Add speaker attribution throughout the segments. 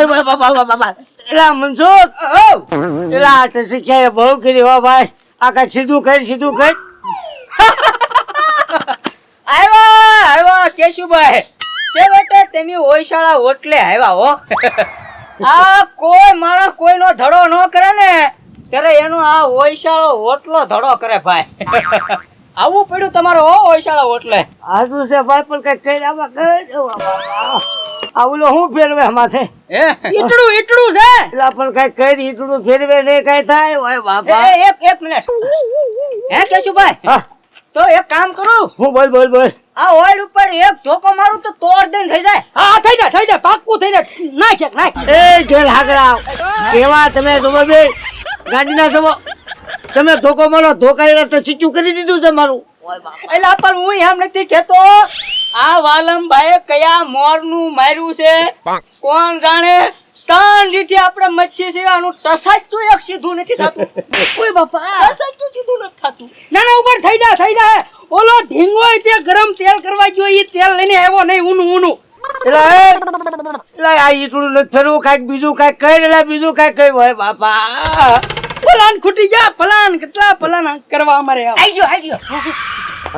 Speaker 1: ઓય બાપા એલા મનસુખ એલા ટસી ક્યાંય બહુ કરી હો ભાઈ આ કાંઈક સીધું કર
Speaker 2: આવ્યા કેશુભાઈ છેવટે તમે ઓયશાળા ઓટલે આવ્યા હો આ કોઈ માણસ કોઈનો ધડો ન કરે ને ત્યારે એનો આ ઓયશાળો ઓટલો ધડો કરે ભાઈ આવું પડ્યું તમારો હો ઓયશાળા ઓટલે
Speaker 1: આજુ છે ભાઈ પણ કઈ કઈ આવા કઈ આવલો હું ફેરવે માથે
Speaker 2: ઈટડું છે
Speaker 1: એલા પણ કઈ કઈ ઈટડું ફેરવે ને કઈ થાય ઓય બાપા
Speaker 2: એક મિનિટ હે કેશુભાઈ
Speaker 1: હા
Speaker 2: તો એક કામ કરું
Speaker 1: હું બોલ
Speaker 2: આ ઓઇલ ઉપર એક ધોકો મારું તો તોડ દઈને થઈ જાય હા થઈ જાય પાક્કું થઈ જાય નાખ
Speaker 1: એ ગેલ હાગરા કેવા તમે જમો બે ગાડી ના જમો તમે ધોકો મારો ધોકા એના ટસીચું કરી દીધું છે મારું
Speaker 2: એલા પણ હું એમ નથી કહેતો આ વાલમભાઈએ કયા મોરનું માર્યું છે કોણ જાણે ત્રણ દીથી આપણે મચ્છી છે આનું ટસાચતું એક સીધું નથી થતું ઓય બાપા ટસાચતું સીધું નથી થતું ના ઉપર થઈ જાય ઓલો ઢીંગો તે ગરમ તેલ કરવા ગયો ઈ તેલ લઈને આવ્યો નહીં ઊનું
Speaker 1: એલા આ ઈટડું નથી ફેરવું કાંઈક બીજું કાંઈક કઈ એલા બીજું કાંઈક કઈ હોય બાપા
Speaker 2: પલાન ખૂટી જા પલાન કેટલા પલાન કરવા અમારે આવી ગયો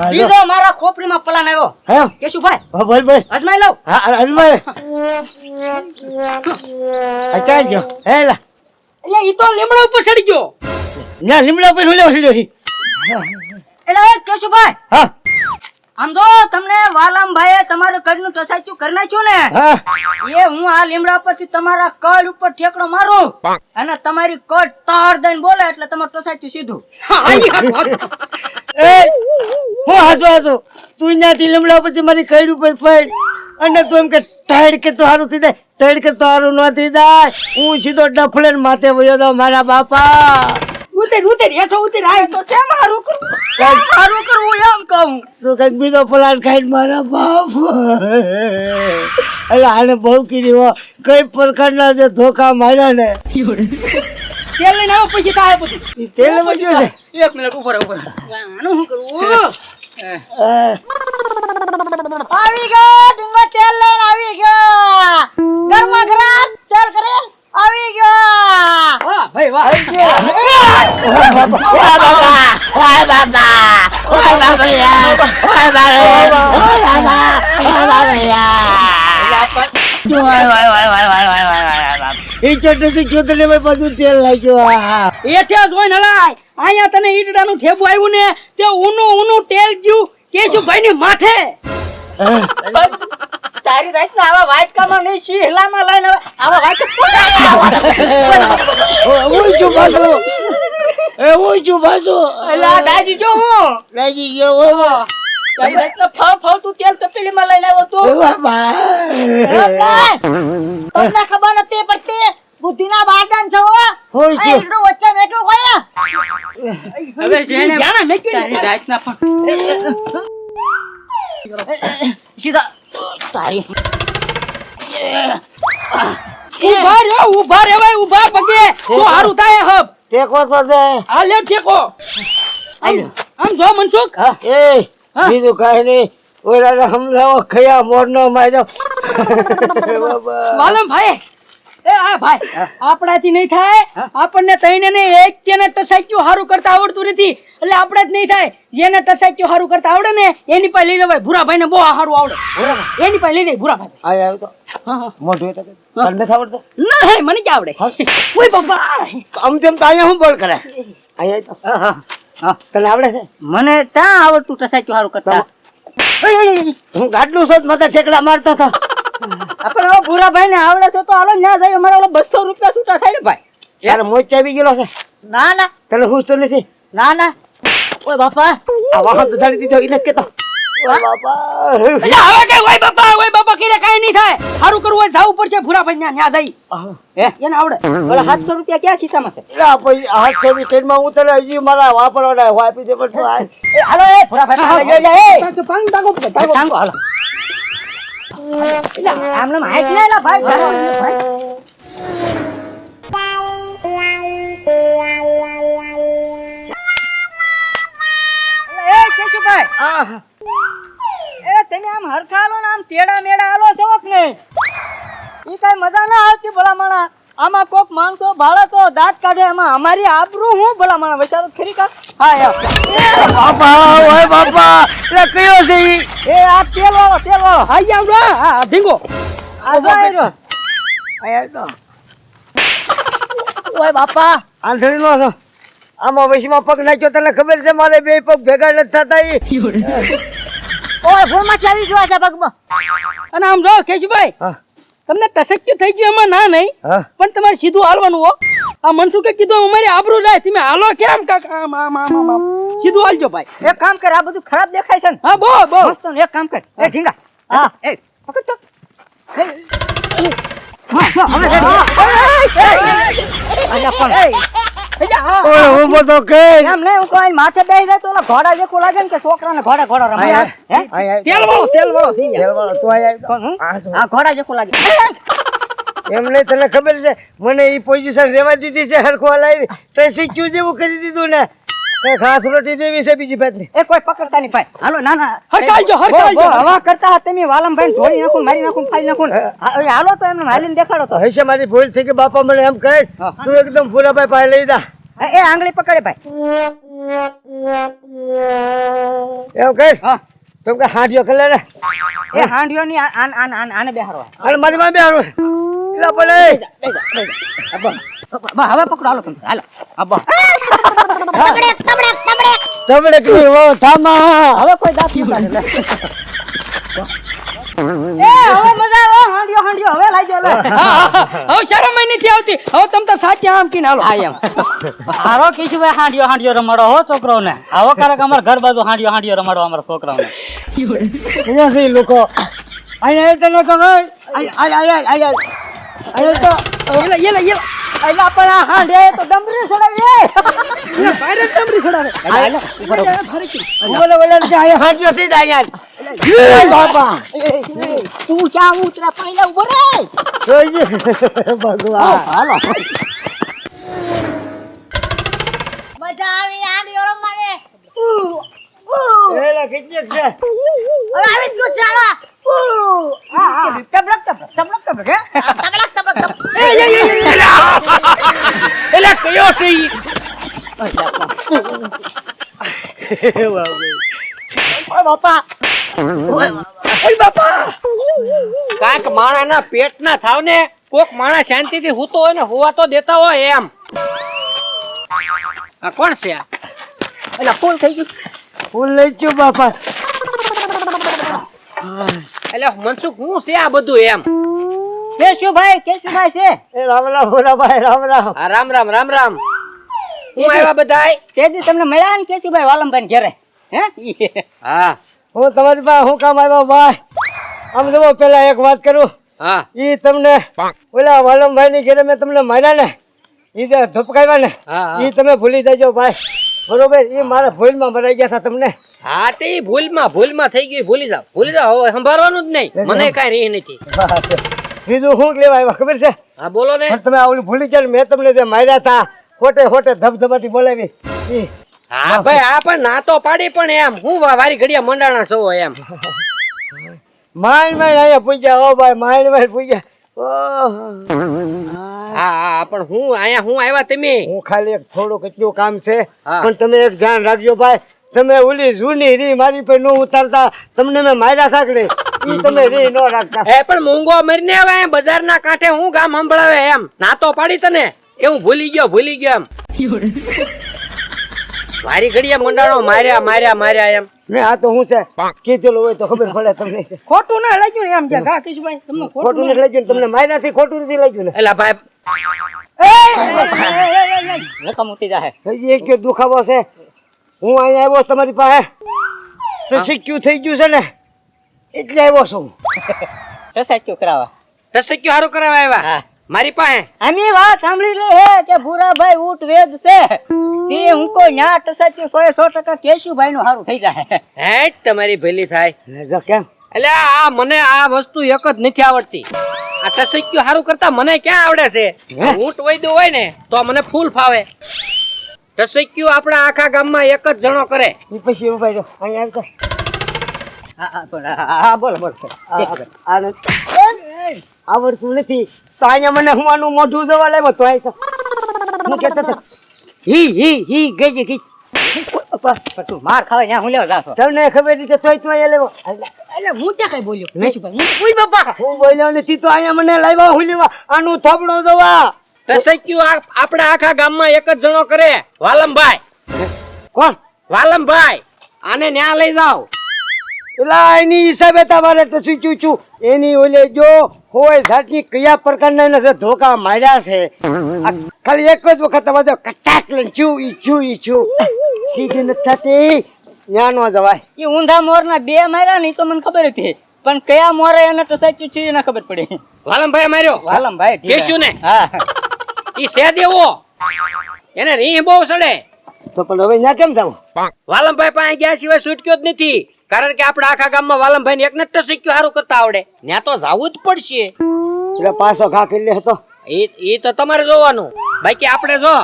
Speaker 2: બીજો મારા ખોપરીમાં પલાન આવ્યો
Speaker 1: હે
Speaker 2: કેશુભાઈ
Speaker 1: બોલ
Speaker 2: અજમાઈ લઉં
Speaker 1: હા અજમાઈ અચ્છા જો હેલા
Speaker 2: એટલે ઈ તો લીમડા ઉપર ચડી ગયો
Speaker 1: ના લીમડા ઉપર હું લેવા સીડ્યો
Speaker 2: એટલે કેશુભાઈ
Speaker 1: હા
Speaker 2: આમ તો તમને વાલમભાઈએ તમારું કડનું ટસાચ્યું કરી નાખ્યું ને
Speaker 1: હા
Speaker 2: એ હું આ લીમડા પરથી તમારા કડ ઉપર ઠેકડો મારું અને તમારી કડ તાર દઈને બોલે એટલે તમારું ટસાચ્યું સીધું
Speaker 1: એ હું હાસો તું ત્યાંથી લીમડા પરથી મારી કડ ઉપર પડ અને તું એમ કે ટાઈડ કે તો સારું થઈ જાય ટાઈડ કે તો સારું ન થઈ જાય હું સીધો ડફલે માથે વયો દઉં મારા બાપા
Speaker 2: ઉતર હેઠો ઉતર આય તો કેમ હારું કરું એમ કહું
Speaker 1: તું કઈક બીજો પ્લાન ખાઈ મારા બાપ એટલે આને બહુ કીધી હો કઈ પ્રકારના જે ધોકા માર્યા ને
Speaker 2: તેલ લઈને આવો પછી કાય બધું
Speaker 1: તેલ વધ્યો છે
Speaker 2: એક મિનિટ ઉપર આનું શું કરું આવી ગયો ડુંગો તેલ લઈને આવી ગયો ગરમા ગરમ તેલ કરે આવી ગયો વાહ ભાઈ વાહ
Speaker 1: તેલ લાગ્યો
Speaker 2: એઠે જોઈ નલાય અહીંયા તને ઈડડાનું ઠેબુ આવ્યું ને તે ઊનું તેલ ગયું કેશુભાઈ ની માથે તારી રાત ના આવા વાટકામાં નહીં શીહલામાં લઈને આવા એલા દાજી જો હું
Speaker 1: દાજી ગયો
Speaker 2: તારી રાત ના ફળ તું તેલ તપેલીમાં લઈને આવ્યો તો તમને ખબર નથી પડતી બુદ્ધિના બારદાન છો એટલું વચ્ચે મેકલું કોયા હવે જેને જાના મેક્યું તારી રાત ના પણ સીધા તારી ઉભા રે ભાઈ ઉભા પગે તો હારું થાય હબ
Speaker 1: ટેકો તો દે
Speaker 2: આ લે ટેકો આમ જો મનસુખ
Speaker 1: એ બીજું કાઈ નહીં ઓલા સમજાવો ખયા મોર નો માર્યો
Speaker 2: વાલમ ભાઈ એ આ ભાઈ આપણાથી નહીં થાય આપણને તઈને ને એક કેને ટસાક્યું હારું કરતા આવડતું નથી એટલે આપણે જ નહીં થાય જેને ટસાક્યું હારું કરતા આવડે ને એની પાસે લઈ જવાય ભૂરાભાઈ ને બહુ હારું આવડે એની પાસે લઈ જાય ભૂરાભાઈ
Speaker 1: આય આવ્યો તો મોઢું એટલે તને આવડતો
Speaker 2: ના હે મને કે આવડે ઓય બાબા
Speaker 1: આમ તેમ તો અહીંયા હું બોલ કરે આયા તો હા તને આવડે છે
Speaker 2: મને ત્યાં આવડતું ટસાક્યું હારું કરતા
Speaker 1: હું ગાડલું સોત માથે ઠેકડા મારતો હતો
Speaker 2: આપણે હવે ભૂરાભાઈ ને આવડે છે તો હાલો ન્યા જાય અમારે ઓલો 200 રૂપિયા છૂટા થાય ને ભાઈ
Speaker 1: યાર મોચ આવી ગયેલો છે
Speaker 2: ના
Speaker 1: તને હુસ તો નથી
Speaker 2: ના ઓય બાપા
Speaker 1: આ વાહન તો સાડી દીધો ઇને કેતો ઓય બાપા
Speaker 2: એટલે હવે કે ઓય બાપા કીને કાઈ નહીં થાય હારું કરવું હોય જાવું પડશે ભૂરાભાઈ ન્યા જઈ હે એને આવડે ઓલા 700 રૂપિયા ક્યાં ખિસ્સામાં છે
Speaker 1: એટલે પછી 800 રૂપિયા માં હું તને હજી મારા વાપરવાના વાપી દે પણ
Speaker 2: હાલો એ ભૂરાભાઈ લે ટાંગો હાલો આમને માહિતી ના ભાઈ કેશુભાઈ તમે આમ હરખા આલો ને આમ તેડા મેડા આલો છો કે નહીં ઈ કઈ મજા ના આવતી ભલામણા. આમાં કોક માણસો ભાળે તો દાંત કાઢે, એમાં અમારી આબરૂ હું ભલામણા વિચારો ખરી કા. હા યાર
Speaker 1: બાપા ઓય બાપા એટલે કયો છે ઈ?
Speaker 2: એ આ તેલ વાળો હા આવડો હા ઢીંગો આ જો આયરો
Speaker 1: આયા તો ઓય બાપા આંધળી નો છો. આમાં વૈશમાં પગ નાખ્યો તને ખબર છે મારે બે પગ ભેગા નથી થતા ઈ.
Speaker 3: ઓય ફોનમાં ચાવી જોવા છે પગમાં.
Speaker 2: અને આમ જો કેશુભાઈ
Speaker 1: હા
Speaker 2: તમને ટસક્યું થઈ ગયું એમાં ના નહીં,
Speaker 1: હા
Speaker 2: પણ તમારે સીધું હાલવાનું હો. આ મનસુખે કીધું અમારી આબરૂ જાય, તમે હાલો કેમ કાકા? આમ આમ આમ આમ સીધું હાલજો ભાઈ. એક કામ કર, આ બધું ખરાબ દેખાય છે ને. હા બો મસ્ત ને એક કામ કર, એ ઢીંગા હા એ પકડ તો. હા જો હવે
Speaker 1: ઓય હું બધો કે
Speaker 2: એમ નહીં, હું કોઈ માથે બેસી જાય તો ઓલા ઘોડા જેવું લાગે ને કે છોકરાને ઘોડા રમે.
Speaker 1: આય,
Speaker 2: હે
Speaker 1: આય,
Speaker 2: તેલ વાળો થઈ જાય.
Speaker 1: તેલવાળો તું આયા તો.
Speaker 2: કોણ, હું?
Speaker 1: આ જો.
Speaker 2: હા ઘોડા જેવું લાગે.
Speaker 1: એમ નહીં તને ખબર છે મને ઈ પોઝિશન રેવા દીધી છે હરખો હલાવી ટ્રેસિક્યુ જેવું કરી દીધું ને કઈ ખાસ રોટી દેવી છે બીજી ભાતની.
Speaker 2: એ કોઈ પકડતા નહીં ભાઈ. હાલો ના ના હરકાલજો. હવા કરતા હતા તમે વાલમભાઈ ધોરી નાખું, મારી નાખું, ફાઈ નાખું. હાલો તો એમને હાલીને દેખાડો તો.
Speaker 1: હશે મારી ભૂલ થઈ ગઈ બાપા મને એમ કહે તું એકદમ પૂરાભાઈ પાસે લઈ જા
Speaker 2: એ આંગળી પકડે ભાઈ.
Speaker 1: એમ કહે
Speaker 2: હા
Speaker 1: તેમ કે હાંડિયો કલે ને
Speaker 2: એ હાંડિયો ની આને બેહારવા.
Speaker 1: અને મારી માં બે હારું એટલે પડે
Speaker 2: હવે પકડો હાલો તમે હાલો. અબ્બા
Speaker 1: તમડે કે ઓ થામા
Speaker 2: હવે કોઈ દાંત નહીં કાઢે લે. એ હવે મજા આવે હાંડિયો હવે લાગ્યો લે. હવે શરમ નથી આવતી. હવે તમ તો સાચી આમ કીને હાલો. આ એમ
Speaker 3: હારો કેશુભાઈ હાંડિયો રમાડો હો છોકરાઓને. આવો કારક અમાર ઘર બાજુ હાંડિયો રમાડો અમારા છોકરાઓને.
Speaker 1: અહીંયા છે ઈ લોકો અહીંયા તને કહો આય તો
Speaker 2: એલા પણ આ હાંડે તો ડમરી છોડાવે. એલા ભારે ડમરી છોડાવે.
Speaker 1: બોલે બોલે કે અહીંયા હાંડિયો થઈ જાય અહીંયા એ બાપા
Speaker 2: તું ક્યાં ઉતરા પહેલા ઉભો રે.
Speaker 1: જોઈજે ભગવાન
Speaker 2: હાલો
Speaker 3: મજા આવી હાંડિયો રમવાને.
Speaker 1: એલા કેટલીક છે
Speaker 3: હવે આવી જ ગયું ચાલો.
Speaker 2: તબલક હે?
Speaker 3: તબડક તબડક તબડક.
Speaker 2: એલા કયો છે ઈ?
Speaker 4: કાંઈક માણાના પેટ ના થાવ ને, કોક માણા શાંતિથી હૂતો હોય ને હોવા તો દેતા હોય એમ. આ કોણ છે આ?
Speaker 2: એલા ફૂલ થઈ ગયું.
Speaker 1: ફૂલ લઈ ગયો બાપા
Speaker 4: એટલે મનસુખ હું છે આ બધું એમ?
Speaker 2: કેશુભાઈ છે.
Speaker 1: એ રામ રામ ભોરાભાઈ રામ રામ
Speaker 4: આ રામ રામ રામ રામ. હું આવ્યા બધાય?
Speaker 2: તેદી તમને મળ્યા ને કેશુભાઈ વાલમભાઈ ઘરે. હે
Speaker 4: હા
Speaker 1: હું તમારી પાસે હું કામ આવ્યો ભાઈ આમ જો પેલા એક વાત કરું
Speaker 4: હા
Speaker 1: ઈ તમને ઓલા વાલમભાઈ ની ઘરે મેં તમને માર્યા ને ઈ જે ધપકાવ્યા ને
Speaker 4: હા, હા.
Speaker 1: ઈ તમે ભૂલી જાજો ભાઈ બરોબર ઈ મારા ભૂલમાં મરાઈ ગયા હતા તમને
Speaker 4: હા તે ઈ ભૂલમાં થઈ ગઈ. ભૂલી જાવ હવે સંભાળવાનું જ નહીં. મને કાંઈ રહી નથી.
Speaker 1: બીજું શું લેવા આવ્યા ખબર છે
Speaker 4: હા બોલો ને.
Speaker 1: પણ તમે આવલું ભૂલી ગયા ને મેં તમને જે માર્યા હતા ખોટે ધબધબાટી બોલાવી ઈ
Speaker 4: હા ભાઈ આ પણ ના તો પાડી પણ એમ હું વારી ઘડિયા મંડાણા છો એમ.
Speaker 1: માઇન્ડ અહીંયા પૂજ્યા ઓ ભાઈ માઇન્ડ પૂજ્યા ઓહો.
Speaker 4: હા પણ હું આવ્યા તમે.
Speaker 1: હું ખાલી એક થોડું કેટલું કામ છે
Speaker 4: હા.
Speaker 1: પણ તમે એક ધ્યાન રાખજો ભાઈ તમે ઓલી જૂની રી મારી પર ન ઉતારતા તમને મેં માર્યા સાકડે ઈ તમે રી ન રાખતા
Speaker 4: એ પણ મૂંગો મરીને આવે બજારના કાંઠે હું ગામ સંભળાવે એમ. ના તો પાડી તને કે હું ભૂલી ગયો એમ. મારી ઘડિયા મંડાણો માર્યા એમ.
Speaker 1: ને આ તો હું છે કીધેલું હોય તો ખબર પડે તમને
Speaker 2: ખોટું ના લાગ્યું ને એમ કે હા કેશુભાઈ તમને
Speaker 1: ખોટું નથી લાગ્યું ને તમને માર્યા થી ખોટું નથી લાગ્યું ને
Speaker 4: એલા ભાઈ
Speaker 2: નકમ ઉઠી જાહે.
Speaker 1: હજી એક જો દુખાવો છે હું અહીંયા આવ્યો તમારી પાસે તો સિક્યું થઈ ગયું છે ને એટલે આવ્યો છું
Speaker 2: સાચું કરાવા.
Speaker 4: ટસક્યું હારું કરાવવા આવ્યા મારી પાસે.
Speaker 2: આની વાત સાંભળી લે હે કે ભૂરાભાઈ ઊંટ વેદ છે તે હું કોઈ ન્યા ટસાચ્યું 100% કેશુભાઈ નું હારું થઈ જાય.
Speaker 4: હેટ તમારી ભેલી થાય.
Speaker 1: જો કેમ
Speaker 4: એટલે આ મને આ વસ્તુ એક જ નથી આવડતી. આ ટસક્યું હારું કરતા મને ક્યાં આવડે છે? ઊંટ વૈદ્ય હોય ને તો મને ફૂલ ફાવે. ટસક્યું આપણા આખા ગામમાં એક જ જણો કરે.
Speaker 1: ઈ પછી ઉભા જો અહીંયા આવતા
Speaker 2: હા બોલ.
Speaker 1: આ આવડતું નથી તો અહીંયા મને હું આનું મોઢું જોવા લાવ્યો તો અહીં તો હું કહેતો હતો હી ગઈ ગઈ
Speaker 3: પણ તું માર ખાવા ત્યાં હું લેવા જાશો?
Speaker 1: તમને ખબર નથી તોય તું અહીંયા લેવો
Speaker 3: એટલે હું ત્યાં કઈ બોલ્યો કેશુભાઈ? હું કોઈ બાપા
Speaker 1: હું બોલ્યો નથી તો અહીંયા મને લાવ્યા હું લેવા આનું થપડો જોવા
Speaker 4: ટસક્યું આપણા આખા ગામમાં એક જ જણો કરે, વાલમભાઈ.
Speaker 1: કોણ
Speaker 4: વાલમભાઈ, આને ન્યા લઈ જાઓ.
Speaker 1: એલા એની હિસાબે તમારે ટસી છું એની ઓલે જો હોય જાતની કયા પ્રકારના એને ધોકા માર્યા છે આ ખાલી એક જ વખત બધો કટાક લઈને છું સીધી નથી થતી ન્યા નો જવાય
Speaker 3: એ ઊંધા મોરના બે માર્યા ને ઈ તો મને ખબર હતી, પણ કયા મોરે એને ટસાચ્યું છે એને ખબર પડી.
Speaker 4: વાલમભાઈ માર્યો.
Speaker 3: વાલમભાઈ
Speaker 4: કેશુને?
Speaker 3: હા
Speaker 4: ઈ છે દેવો, એને રીહ બહુ સડે.
Speaker 1: તો પણ હવે ન્યા કેમ જાવ
Speaker 4: વાલમભાઈ પાસે ગયા સિવાય છૂટક્યો જ નથી, કારણ કે આપણા આખા ગામમાં વાલમભાઈ ને એકને જ ટસક્યું સારું કરતા આવડે. ત્યાં તો જાવું જ પડશે.
Speaker 1: એટલે પાછો ઘા કરી લે હતો
Speaker 4: એ તો તમારે જોવાનું. બાકી આપણે જો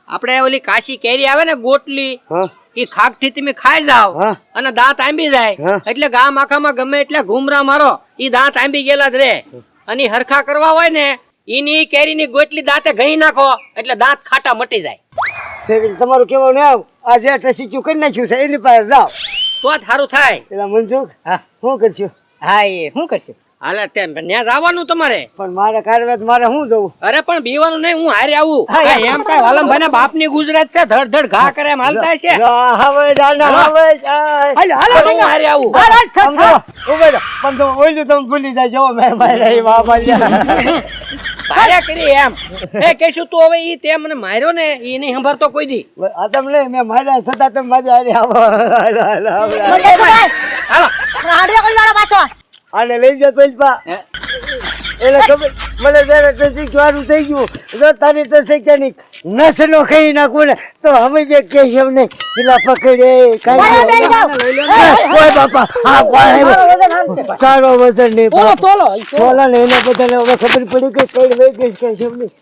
Speaker 4: આપણે ઓલી કાશી કેરી આવે ને ગોટલી,
Speaker 1: હા
Speaker 4: ઈ ખાક થી તમે ખાઈ જાવ
Speaker 1: હા.
Speaker 4: અને દાંત આંબી જાય,
Speaker 1: હા.
Speaker 4: એટલે ગામ આખામાં ગમે એટલે ઘૂમરા મારો ઈ દાંત આંબી ગયેલા જ રે. અને ઈ હરખા કરવા હોય ને ઈની કેરીની ગોટલી દાંતે ઘઈ નાખો એટલે દાંત ખાટા મટી જાય.
Speaker 1: તમારું કેવું ને આવ આજે ટસી કરી નાખ્યું છે એની પાસે જાઓ
Speaker 4: તો જ સારું થાય.
Speaker 1: પેલા મનસુખ
Speaker 3: હા
Speaker 1: શું કરશું
Speaker 3: હા એ શું કરશું?
Speaker 4: હાલે તેમ ત્યાં જવાનું તમારે.
Speaker 1: પણ મારે કાર્યરત મારે શું જવું
Speaker 4: અરે પણ બીવાનું નહીં, હું હારે આવું.
Speaker 3: હા,
Speaker 4: કાંઈ એમ કાંઈ વાલમભાઈ ના બાપ ની ગુજરાત છે, ધડ ધડ ઘા કરે એમ હાલતા છે.
Speaker 1: હવે જાના હવે જાય.
Speaker 4: હું હારે આવું.
Speaker 1: સમજો ઉભો રહો. પણ તો ઓલું તમે ભૂલી જાય જો મેં માર્યા એ બાપા
Speaker 4: ભારે કરી એમ એ કહેશું તું હવે ઈ તે મને માર્યો ને ઈ નહીં સંભાળતો કોઈ દી.
Speaker 1: આ તમને મેં માર્યા છતાં તમે મારી હારે આવો હાલો, હાલો, હાલો.
Speaker 4: હાલો
Speaker 1: આને લઈ જા તો એટલે ખબર મને જયારે ટસી વાળું થઈ ગયું જો તારી ટસી ક્યાંની નસનો ખાઈ નાખું ને તો અમે જે કે છે એમ નહીં પેલા પકડે કોઈ બાપા હા કોણ તારો વજન નહીં તોલા ને એના બધાને હવે ખબર પડી કે કઈ વહી ગઈ છે એમ નહીં